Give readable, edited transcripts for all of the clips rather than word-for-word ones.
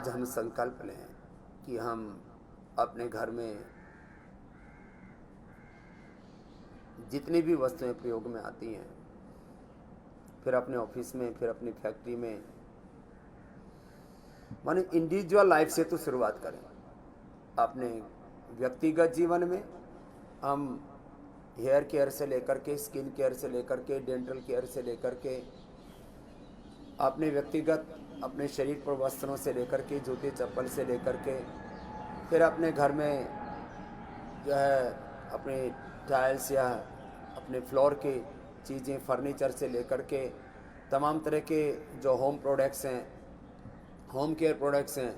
आज हम संकल्प लें कि हम अपने घर में जितनी भी वस्तुएं प्रयोग में आती हैं, फिर अपने ऑफिस में, फिर अपनी फैक्ट्री में, माने इंडिविजुअल लाइफ से तो शुरुआत करें। अपने व्यक्तिगत जीवन में हम हेयर केयर से लेकर के, स्किन केयर से लेकर के, डेंटल केयर से लेकर के, अपने व्यक्तिगत अपने शरीर पर वस्त्रों से लेकर के, जूते चप्पल से लेकर के, फिर अपने घर में जो है अपने टाइल्स या अपने फ्लोर की चीज़ें, फर्नीचर से लेकर के तमाम तरह के जो होम प्रोडक्ट्स हैं, होम केयर प्रोडक्ट्स हैं,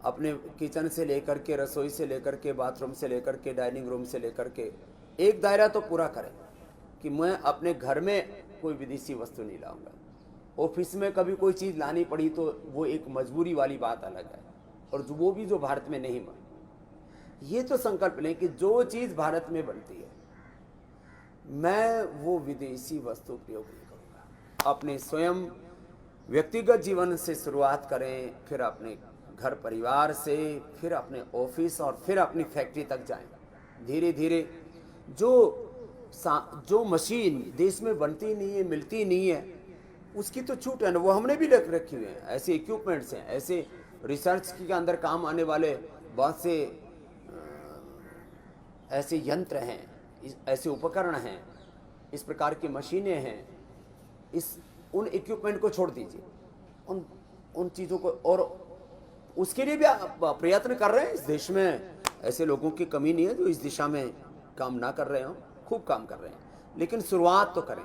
अपने किचन से लेकर के, रसोई से लेकर के, बाथरूम से लेकर के, डाइनिंग रूम से लेकर के, एक दायरा तो पूरा करें कि मैं अपने घर में कोई विदेशी वस्तु नहीं लाऊंगा। ऑफिस में कभी कोई चीज़ लानी पड़ी तो वो एक मजबूरी वाली बात अलग है, और वो भी जो भारत में नहीं बनी। ये तो संकल्प लें कि जो चीज़ भारत में बनती है मैं वो विदेशी वस्तु प्रयोग नहीं करूँगा। अपने स्वयं व्यक्तिगत जीवन से शुरुआत करें, फिर अपने घर परिवार से, फिर अपने ऑफिस और फिर अपनी फैक्ट्री तक जाएं। धीरे धीरे जो मशीन देश में बनती नहीं है, मिलती नहीं है, उसकी तो छूट है ना, वो हमने भी रख रखी हुई है। ऐसे इक्विपमेंट्स हैं, ऐसे रिसर्च के अंदर काम आने वाले बहुत से ऐसे यंत्र हैं, ऐसे उपकरण हैं, इस प्रकार की मशीनें हैं। उन इक्विपमेंट को छोड़ दीजिए, उन चीज़ों को, और उसके लिए भी आप प्रयत्न कर रहे हैं। इस देश में ऐसे लोगों की कमी नहीं है जो इस दिशा में काम ना कर रहे हों, खूब काम कर रहे हैं। लेकिन शुरुआत तो करें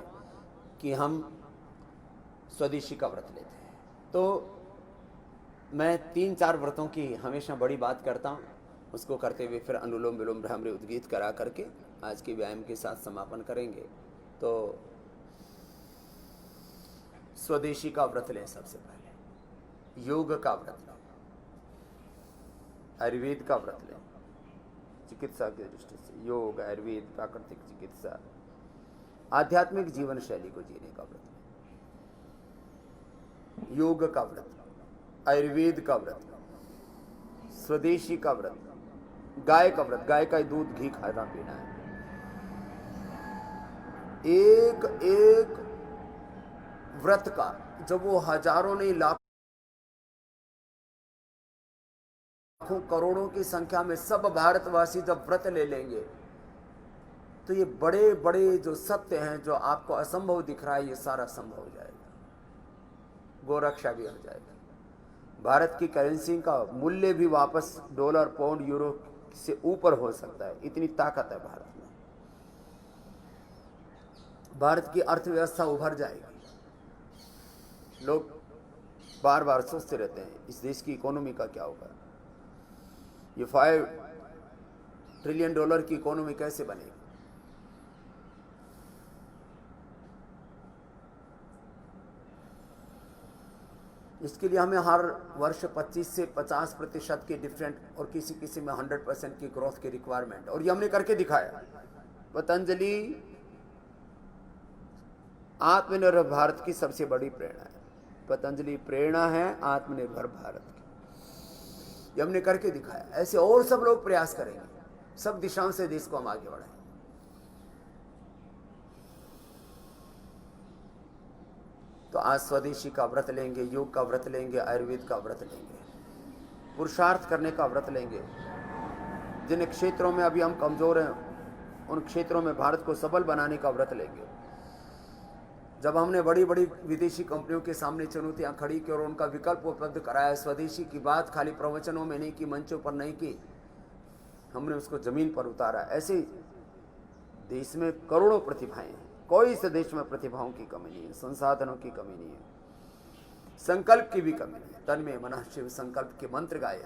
कि हम स्वदेशी का व्रत लेते हैं। तो मैं 3-4 व्रतों की हमेशा बड़ी बात करता हूँ, उसको करते हुए फिर अनुलोम विलोम भ्रामरी उद्गीत करा करके आज के व्यायाम के साथ समापन करेंगे। तो स्वदेशी का व्रत लें। सबसे पहले योग का व्रत लें, आयुर्वेद का व्रत लें। चिकित्सा की दृष्टि से योग, आयुर्वेद, प्राकृतिक चिकित्सा, आध्यात्मिक जीवन शैली को जीने का व्रत लें। योग का व्रत, आयुर्वेद का व्रत, स्वदेशी का व्रत, गाय का व्रत, गाय का दूध घी खाना पीना है। एक एक व्रत का जब वो हजारों नहीं लाखों करोड़ों की संख्या में सब भारतवासी जब व्रत ले लेंगे तो ये बड़े बड़े जो सत्य हैं, जो आपको असंभव दिख रहा है, ये सारा संभव हो जाएगा। गोरक्षा भी हो जाएगा। भारत की करेंसी का मूल्य भी वापस डॉलर, पाउंड, यूरो से ऊपर हो सकता है। इतनी ताकत है भारत में। भारत की अर्थव्यवस्था उभर जाएगी। लोग बार बार सोचते रहते हैं इस देश की इकोनॉमी का क्या होगा, ये $5 ट्रिलियन की इकोनॉमी कैसे बनेगी। इसके लिए हमें हर वर्ष 25 से 50% की डिफरेंट और किसी किसी में 100% की ग्रोथ की रिक्वायरमेंट, और ये हमने करके दिखाया। पतंजलि आत्मनिर्भर भारत की सबसे बड़ी प्रेरणा है। पतंजलि प्रेरणा है आत्मनिर्भर भारत की, ये हमने करके दिखाया। ऐसे और सब लोग प्रयास करेंगे, सब दिशाओं से देश को हम आगे बढ़ाएंगे। तो आज स्वदेशी का व्रत लेंगे, योग का व्रत लेंगे, आयुर्वेद का व्रत लेंगे, पुरुषार्थ करने का व्रत लेंगे। जिन क्षेत्रों में अभी हम कमजोर हैं उन क्षेत्रों में भारत को सबल बनाने का व्रत लेंगे। जब हमने बड़ी बड़ी विदेशी कंपनियों के सामने चुनौतियां खड़ी की और उनका विकल्प उपलब्ध कराया, स्वदेशी की बात खाली प्रवचनों में नहीं की, मंचों पर नहीं की, हमने उसको जमीन पर उतारा। ऐसे देश में करोड़ों प्रतिभाएं हैं, कोई से देश में प्रतिभाओं की कमी नहीं है, संसाधनों की कमी नहीं है, संकल्प की भी कमी नहीं है। तन में मनः शिव संकल्प के मंत्र गाए।